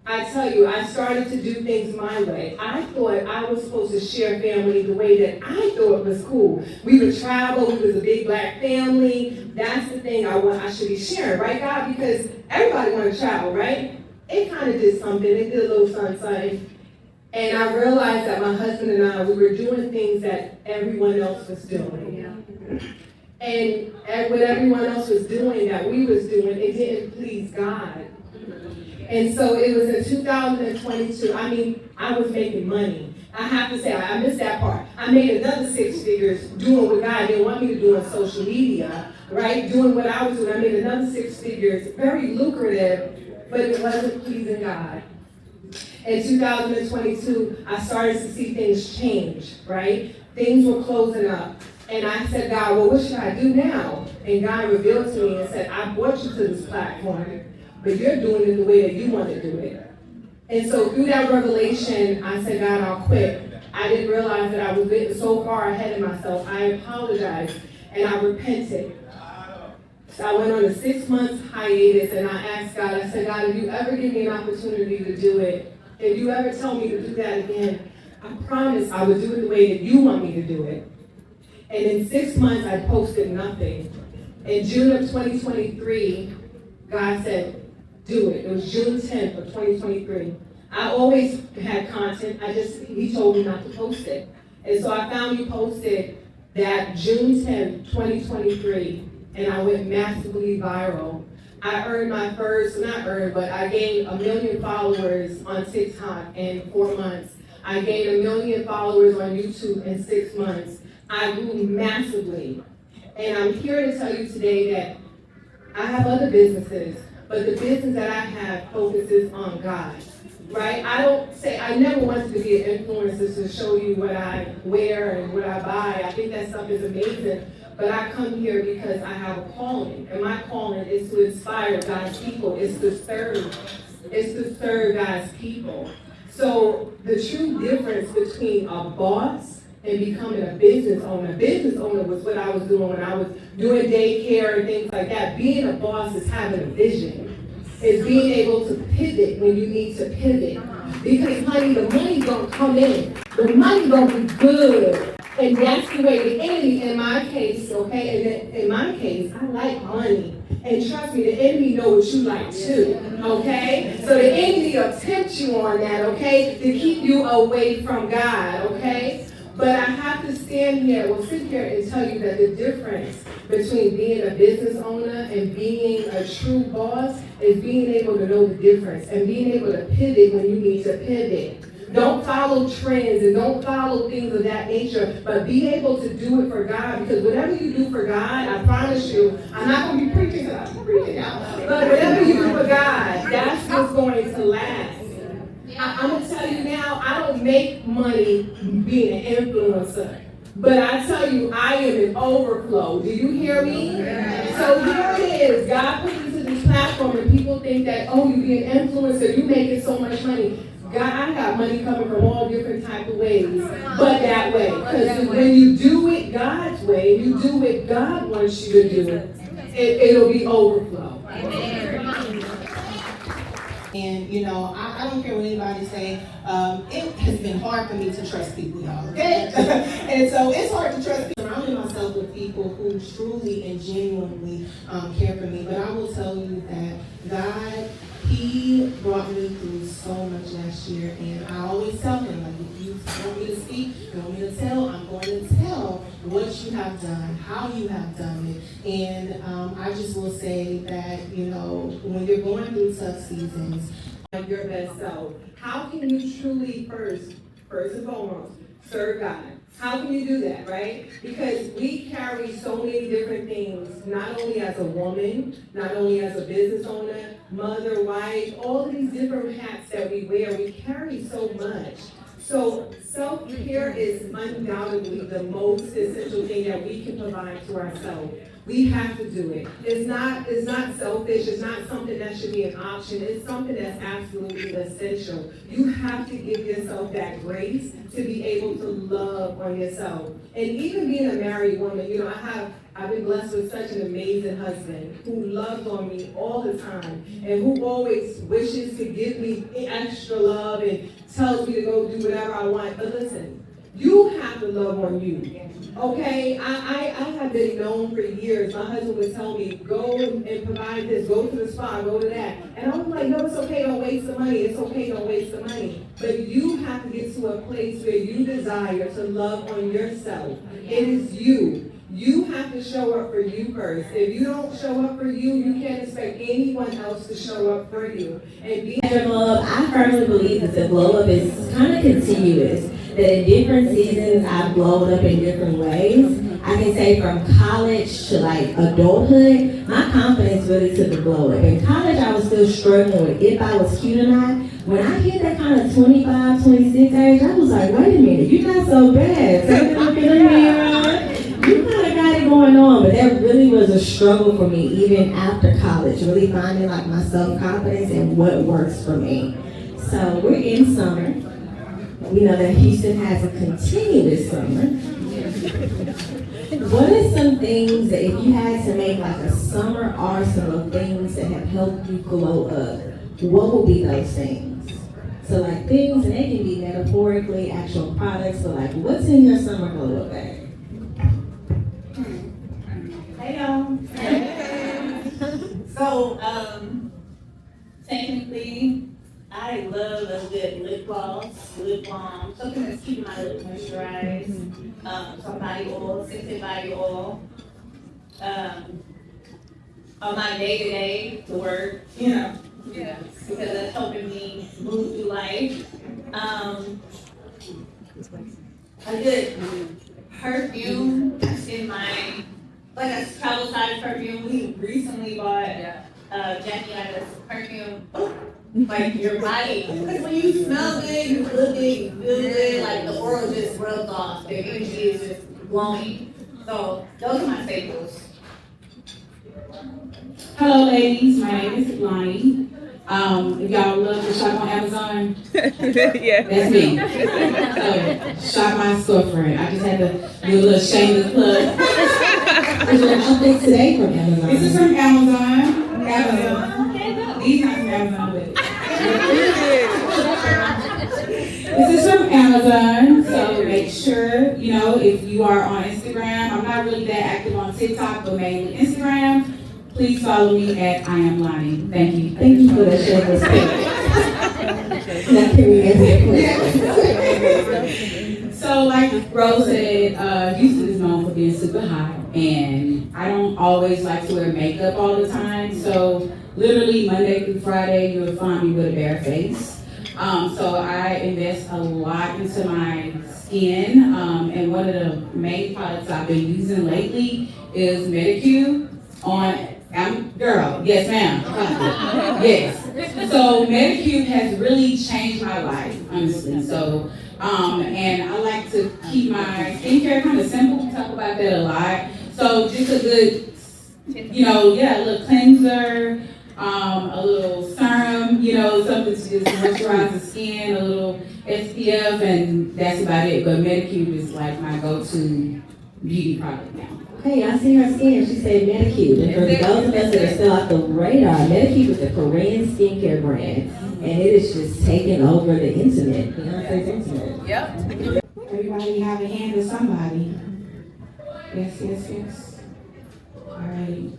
I tell you, I started to do things my way. I thought I was supposed to share family the way that I thought was cool. We would travel, we was a big black family. That's the thing I should be sharing, right, God? Because everybody want to travel, right? It kind of did something. It did a little something. And I realized that my husband and I, we were doing things that everyone else was doing. And what everyone else was doing that we was doing, it didn't please God. And so it was in 2022, I was making money. I have to say, I missed that part. I made another 6 figures doing what God didn't want me to do on social media, right? Doing what I was doing. I made another 6 figures, very lucrative, but it wasn't pleasing God. In 2022, I started to see things change, right? Things were closing up. And I said, God, well, what should I do now? And God revealed to me and said, I brought you to this platform, but you're doing it the way that you want to do it. And so through that revelation, I said, God, I'll quit. I didn't realize that I was getting so far ahead of myself. I apologized and I repented. So I went on a 6-month hiatus and I asked God, I said, God, if you ever give me an opportunity to do it, if you ever tell me to do that again, I promise I would do it the way that you want me to do it. And in 6 months, I posted nothing. In June of 2023, God said, do it. It was June 10th of 2023. I always had content. He told me not to post it. And so I found you posted that June 10th, 2023, and I went massively viral. I earned my first, I gained 1 million followers on TikTok in 4 months. I gained 1 million followers on YouTube in 6 months. I grew massively. And I'm here to tell you today that I have other businesses, but the business that I have focuses on God, right? I never wanted to be an influencer to show you what I wear and what I buy. I think that stuff is amazing, but I come here because I have a calling, and my calling is to inspire God's people. It's to serve God's people. So the true difference between a boss and becoming a business owner. Business owner was what I was doing when I was doing daycare and things like that. Being a boss is having a vision. It's being able to pivot when you need to pivot. Because, honey, the money don't come in. The money don't be good. And that's the way the enemy, in my case, okay, and in my case, I like money. And trust me, the enemy knows what you like too, okay? So the enemy will tempt you on that, okay, to keep you away from God, okay? But I have to sit here and tell you that the difference between being a business owner and being a true boss is being able to know the difference and being able to pivot when you need to pivot. Don't follow trends and don't follow things of that nature, but be able to do it for God, because whatever you do for God, I promise you, I'm not going to be preaching, but whatever you do for God, that's what's going to last. I'm going to tell you now, I don't make money being an influencer. But I tell you, I am in overflow. Do you hear me? So here it is. God put you to this platform and people think that, oh, you be an influencer, you making so much money. God, I got money coming from all different type of ways, but that way. Because when you do it God's way, you do what God wants you to do, it'll be overflow. And, I don't care what anybody say, it has been hard for me to trust people, y'all, okay? And so it's hard to trust people. Surrounding myself with people who truly and genuinely care for me. But I will tell you that God, He brought me through so much last year. And I always tell Him, like, if you want me to speak, you want me to tell, I'm going to tell what you have done, how you have done it. And I just will say that, when you're going through tough seasons, your best self? How can you truly first and foremost, serve God? How can you do that, right? Because we carry so many different things, not only as a woman, not only as a business owner, mother, wife, all these different hats that we wear, we carry so much. So self-care is undoubtedly the most essential thing that we can provide to ourselves. We have to do it. It's not selfish. It's not something that should be an option. It's something that's absolutely essential. You have to give yourself that grace to be able to love on yourself. And even being a married woman, you know, I've been blessed with such an amazing husband who loves on me all the time and who always wishes to give me extra love and tells me to go do whatever I want. But listen, you have to love on you. Okay, I have been known for years. My husband would tell me, go and provide this, go to the spa, go to that. And I was like, no, it's okay, don't waste the money. It's okay, don't waste the money. But you have to get to a place where you desire to love on yourself. It is you. You have to show up for you first. If you don't show up for you, you can't expect anyone else to show up for you. And glow up, I firmly believe that the glow up is kind of continuous. That in different seasons I've glowed up in different ways. I can say from college to like adulthood, my confidence really took a glow up. In college I was still struggling with if I was cute or not. When I hit that kind of 25, 26 age, I was like, wait a minute, you're not so bad. Take a look in the mirror. You kind of got it going on, but that really was a struggle for me even after college, really finding like my self-confidence and what works for me. So we're in summer. We know that Houston has a continuous summer. What are some things that if you had to make like a summer arsenal of things that have helped you glow up, what would be those things? So like things, and they can be metaphorically actual products, but like what's in your summer glow up bag? Hey y'all. So technically I love a good lip gloss, lip balm, something that's keeping my lips moisturized, some body oil, scented body oil. On my day-to-day to work, you know, because that's helping me move through life. A good perfume in my, like a travel size perfume. We recently bought Jackie had this perfume. Like your body, because when you smell good, you look good, you feel good, like the oil just rubs off, the energy is just glowing. So those are my staples. Hello ladies, my name is Lonnie. If y'all love to shop on Amazon, Yeah. that's me. So, shop my storefront. I just had to do a little shameless plug. There's an update today from Amazon. This is from Amazon. These not from Amazon, but this is from Amazon. So make sure, you know, if you are on Instagram, I'm not really that active on TikTok, but mainly Instagram. Please follow me at I am Lonnie. Thank you. Thank you for the shameless plug. So like Rose said, Houston is known for being super hot, and I don't always like to wear makeup all the time. So literally Monday through Friday, you'll find me with a bare face. So I invest a lot into my skin, and one of the main products I've been using lately is Medicube on. Yes, ma'am. Yes. So Medicube has really changed my life, honestly. So, and I like to keep my skincare kind of simple. We talk about that a lot. So just a good, you know, a little cleanser, a little serum, you know, something to just moisturize the skin, a little SPF, and that's about it. But Medicube is like my go-to beauty product now. Hey, I see her skin. She said Medicube. And for those of us that are still off the radar, Medicube is a Korean skincare brand. And it is just taking over the internet. Beyonce's internet. Yep. Everybody have a hand with somebody. Yes. All right.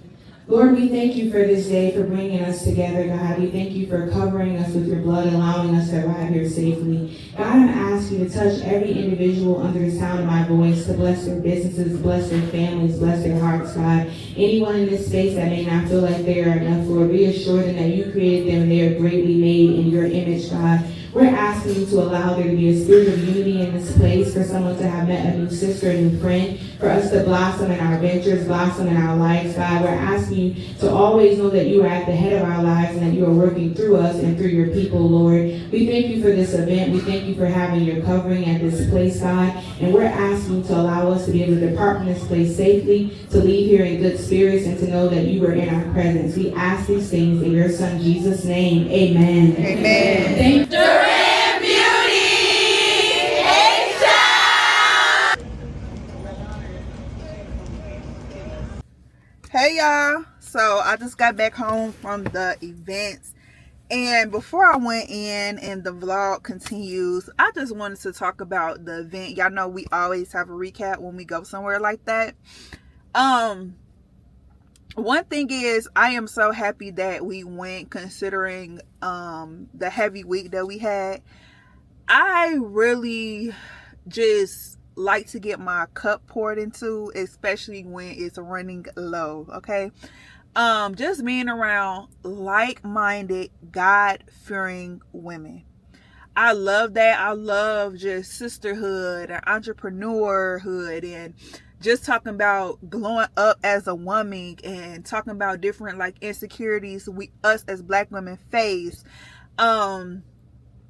Lord, we thank you for this day, for bringing us together, God. We thank you for covering us with your blood, allowing us to arrive here safely. God, I'm asking you to touch every individual under the sound of my voice, to bless their businesses, bless their families, bless their hearts, God. Anyone in this space that may not feel like they are enough, Lord, reassure them that you created them and they are greatly made in your image, God. We're asking you to allow there to be a spirit of unity in this place, for someone to have met a new sister, a new friend, for us to blossom in our ventures, blossom in our lives, God. We're asking you to always know that you are at the head of our lives and that you are working through us and through your people, Lord. We thank you for this event. We thank you for having your covering at this place, God. And we're asking you to allow us to be able to depart from this place safely, to leave here in good spirits, and to know that you are in our presence. We ask these things in your Son, Jesus' name. Amen. Amen. Thank you. Hey y'all, so I just got back home from the events, and before I went in and the vlog continues, I just wanted to talk about the event. Y'all know we always have a recap when we go somewhere like that. One thing is, I am so happy that we went, considering the heavy week that we had. I really just like to get my cup poured into, especially when it's running low. Okay, just being around like-minded, God-fearing women, I love that. I love just sisterhood and entrepreneurhood, and just talking about glowing up as a woman, and talking about different like insecurities us as Black women face.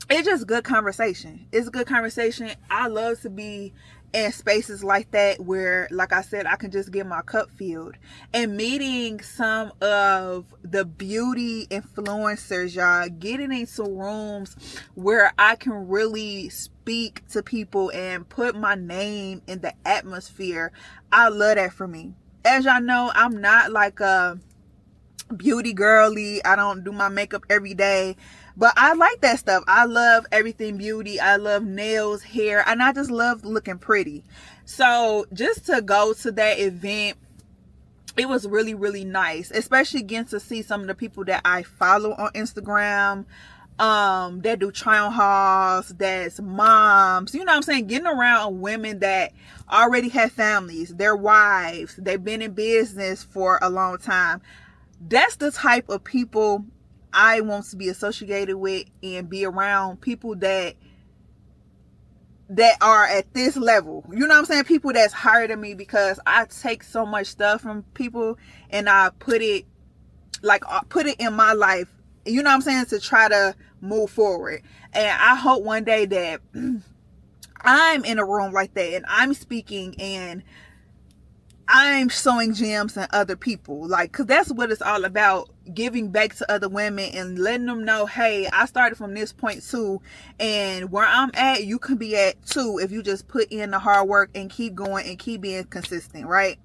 It's just good conversation. It's a good conversation. I love to be in spaces like that where, like I said, I can just get my cup filled. And meeting some of the beauty influencers, y'all, getting into rooms where I can really speak to people and put my name in the atmosphere. I love that for me. As y'all know, I'm not like a beauty girly. I don't do my makeup every day, but I like that stuff. I love everything beauty. I love nails, hair, and I just love looking pretty. So just to go to that event, it was really, really nice, especially getting to see some of the people that I follow on Instagram, that do try on hauls, that's moms, you know what I'm saying, getting around women that already have families, their wives, they've been in business for a long time. That's the type of people I want to be associated with, and be around people that are at this level. You know what I'm saying? People that's higher than me, because I take so much stuff from people and I put it in my life, you know what I'm saying, to try to move forward. And I hope one day that I'm in a room like that and I'm speaking and I'm sowing gems in other people, like, because that's what it's all about, giving back to other women and letting them know, hey, I started from this point too, and where I'm at, you can be at too, if you just put in the hard work and keep going and keep being consistent, right?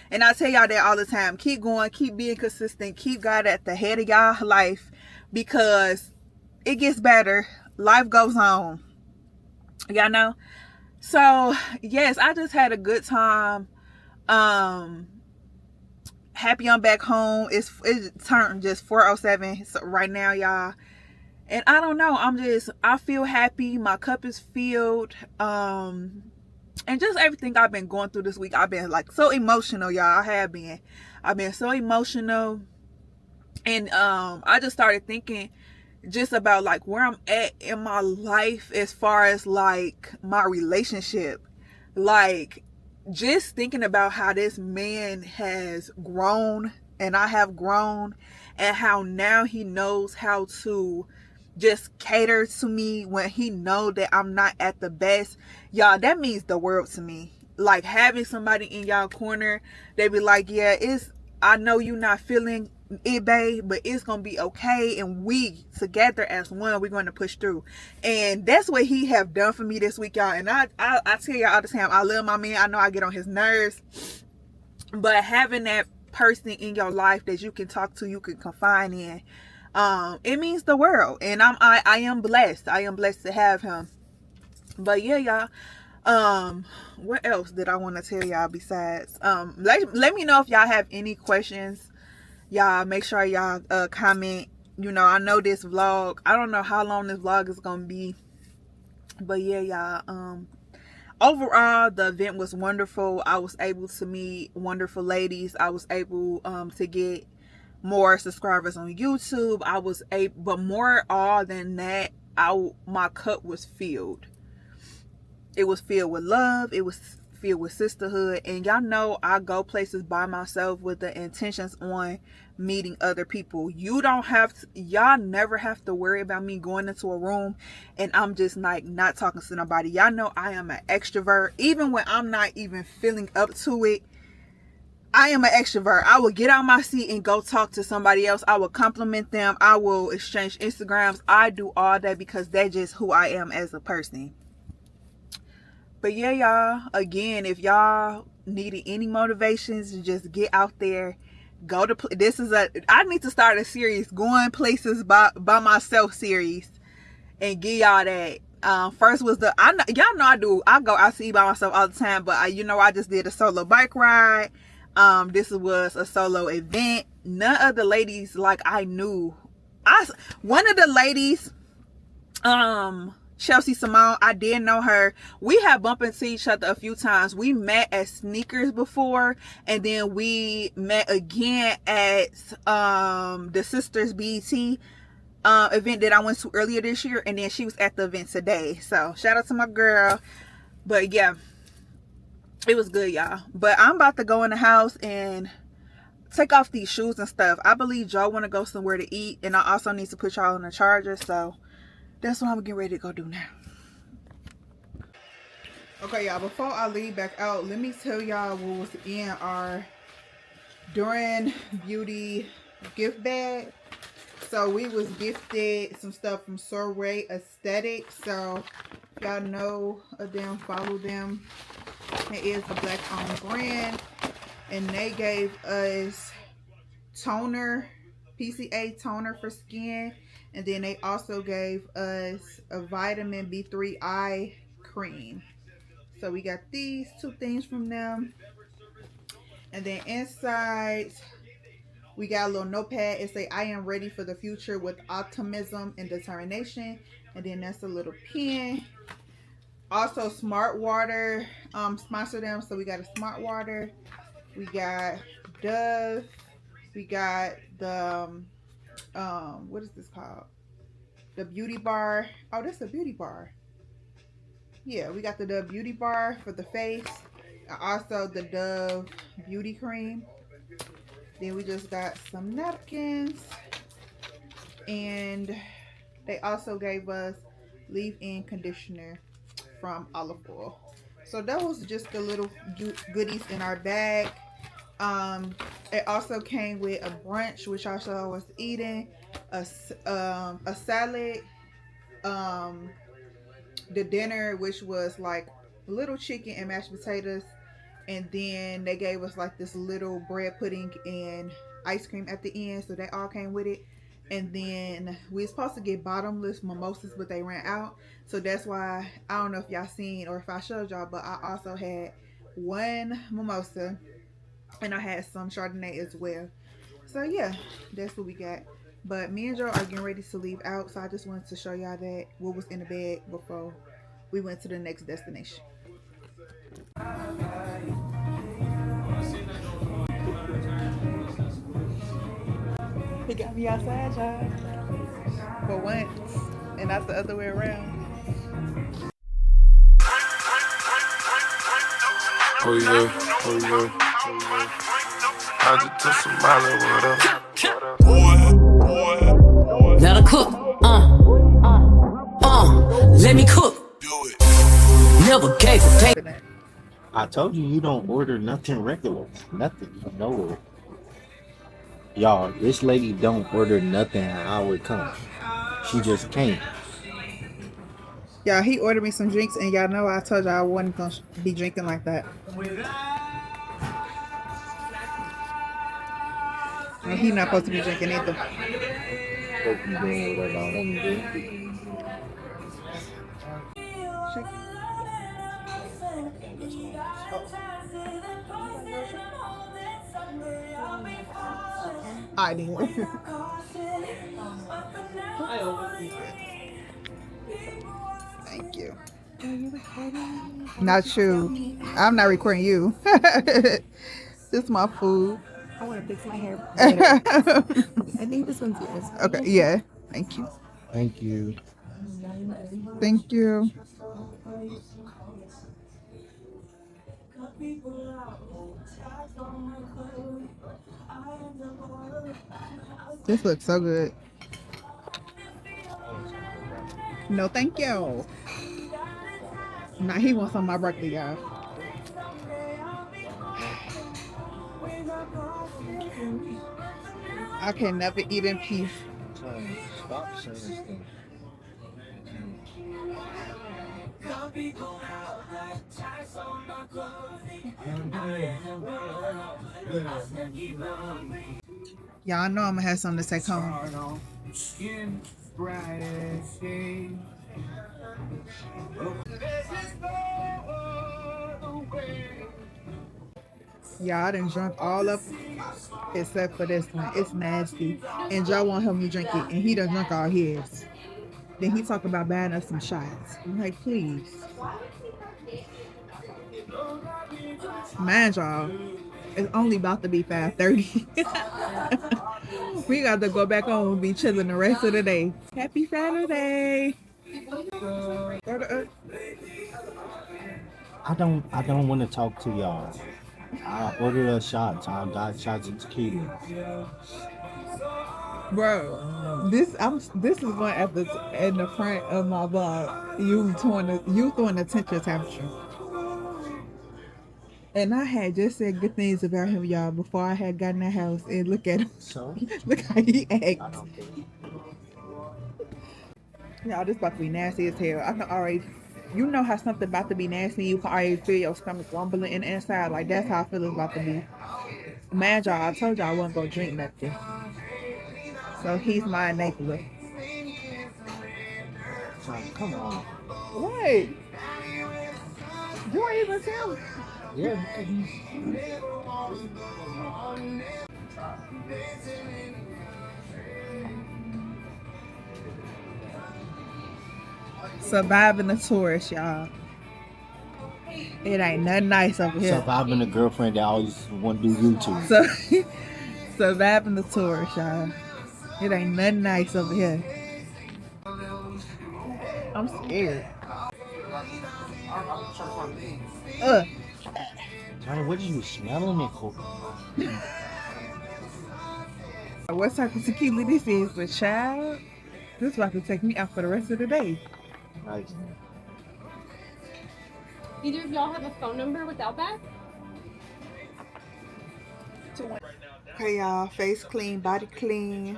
And I tell y'all that all the time. Keep going, keep being consistent, keep God at the head of y'all life, because it gets better. Life goes on, y'all know. So yes, I just had a good time. Happy I'm back home. It turned just 4:07 so right now, y'all, and I don't know, I feel happy. My cup is filled, and just everything I've been going through this week, I've been like so emotional, y'all. I've been so emotional, and I just started thinking just about like where I'm at in my life as far as like my relationship, like just thinking about how this man has grown and I have grown, and how now he knows how to just cater to me when he know that I'm not at the best. Y'all, that means the world to me. Like having somebody in y'all corner, they be like, yeah, I know you not feeling it, babe, but it's gonna be okay, and we together as one, we're going to push through. And that's what he have done for me this week, y'all. And I tell y'all all the time, I love my man. I know I get on his nerves, but having that person in your life that you can talk to, you can confide in, it means the world. And I am blessed. I am blessed to have him. But yeah, y'all, what else did I want to tell y'all besides, let me know if y'all have any questions Y'all make sure y'all comment. You know, I know this vlog, I don't know how long this vlog is gonna be, but yeah, y'all, overall the event was wonderful. I was able to meet wonderful ladies. I was able to get more subscribers on YouTube. I was able, but more all than that, my cup was filled. It was filled with love. It was filled with sisterhood. And y'all know I go places by myself with the intentions on meeting other people. You don't have to, y'all never have to worry about me going into a room and I'm just like not talking to nobody. Y'all know I am an extrovert. Even when I'm not even feeling up to it, I am an extrovert. I will get out my seat and go talk to somebody else. I will compliment them. I will exchange Instagrams. I do all that because that's just who I am as a person. But yeah, y'all, again, if y'all needed any motivations, just get out there. Go to, I need to start a series, going places by myself series, and give y'all that. First was y'all know I go out to eat by myself all the time, but I just did a solo bike ride. This was a solo event. None of the ladies like I knew. One of the ladies, Chelsea Simone, I did know her. We had bumped into each other a few times. We met at Sneakers before, and then we met again at the Sisters BET event that I went to earlier this year, and then she was at the event today. So shout out to my girl. But yeah, it was good, y'all. But I'm about to go in the house and take off these shoes and stuff. I believe Joe want to go somewhere to eat, and I also need to put y'all on the charger, so that's what I'm getting ready to go do now. Okay, y'all, before I leave back out, let me tell y'all what was in our Dorrin beauty gift bag. So we was gifted some stuff from Sorbet Aesthetics. So y'all know them, follow them. It is a black owned brand, and they gave us toner, PCA toner for skin, and then they also gave us a vitamin B3 eye cream. So we got these two things from them, and then inside we got a little notepad. It say, "I am ready for the future with optimism and determination," and then that's a little pen. Also, Smart Water sponsor them, so we got a Smart Water. We got Dove. We got the what is this called? The beauty bar. Oh, that's a beauty bar. Yeah, we got the Dove beauty bar for the face. Also the Dove beauty cream. Then we just got some napkins, and they also gave us leave-in conditioner from Olive Oil. So that was just the little goodies in our bag. It also came with a brunch, which I was eating, a salad, the dinner, which was like little chicken and mashed potatoes, and then they gave us like this little bread pudding and ice cream at the end, so they all came with it. And then we were supposed to get bottomless mimosas, but they ran out, so that's why I don't know if y'all seen or if I showed y'all, but I also had one mimosa and I had some Chardonnay as well. So yeah, that's what we got. But me and Joe are getting ready to leave out, so I just wanted to show y'all that what was in the bag before we went to the next destination. He got me outside, y'all, for once, and not the other way around. Oh yeah, oh yeah, oh yeah. I just took some Molly with her. Let her cook, let me cook. Do it. Never gave a damn. I told you don't order nothing regular. Nothing. You know it. Y'all, this lady don't order nothing how it comes. She just can't. Yeah, he ordered me some drinks, and y'all know I told y'all I wasn't gonna be drinking like that. And he not supposed to be drinking either. I did. I always do Thank you. Not you. I'm not recording you. This is my food. I want to fix my hair better. I think this one's yours. Okay, yeah. Thank you. Thank you. Thank you. This looks so good. No, thank you. Now he wants some of my broccoli, y'all. I can never eat in peace. Stop saying stuff. Y'all know I'm gonna have something to take home. Y'all done drunk all up except for this one. It's nasty. And y'all won't help me drink it. And he done drunk all his. Then he talked about buying us some shots. I'm like, please. Mind y'all, it's only about to be 5:30. We got to go back home and be chilling the rest of the day. Happy Saturday. I don't want to talk to y'all. I ordered a shot. I got shots of tequila. Bro, this is one at the front of my vlog. You throwing a temperature. And I had just said good things about him, y'all, before I had gotten the house. And look at him. So? Look how he acts. Y'all, this about to be nasty as hell. I can already, you know how something about to be nasty, you can already feel your stomach rumbling in the inside. Like, that's how I feel it's about to be. Man, y'all, I told y'all I wasn't going to drink nothing. So he's my enabler. Come on. What? You ain't even tell me. Yeah. Surviving the tourist, y'all. It ain't nothing nice over here. Surviving a girlfriend that always want to do YouTube. So, surviving the tourist, y'all. It ain't nothing nice over here. I'm scared. Johnny, what are you smelling it for? What type of tequila this is, but child, this is about to take me out for the rest of the day. Nice. Either of y'all have a phone number with Outback? Okay, y'all, face clean, body clean.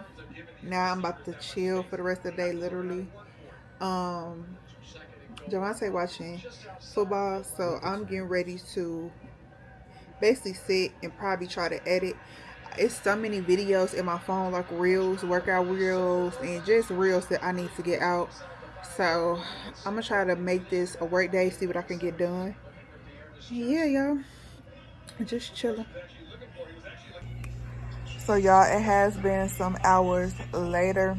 Now I'm about to chill for the rest of the day, literally. Javante watching football, so I'm getting ready to basically sit and probably try to edit. It's so many videos in my phone, like reels, workout reels, and just reels that I need to get out. So I'm gonna try to make this a work day, see what I can get done. Yeah, y'all, just chilling. So y'all, it has been some hours later.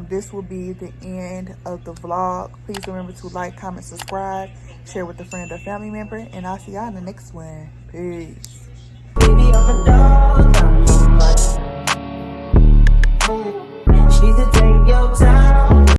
This will be the end of the vlog. Please remember to like, comment, subscribe, share with a friend or family member, and I'll see y'all in the next one. Peace. Baby, I'm a dog, I'm she's a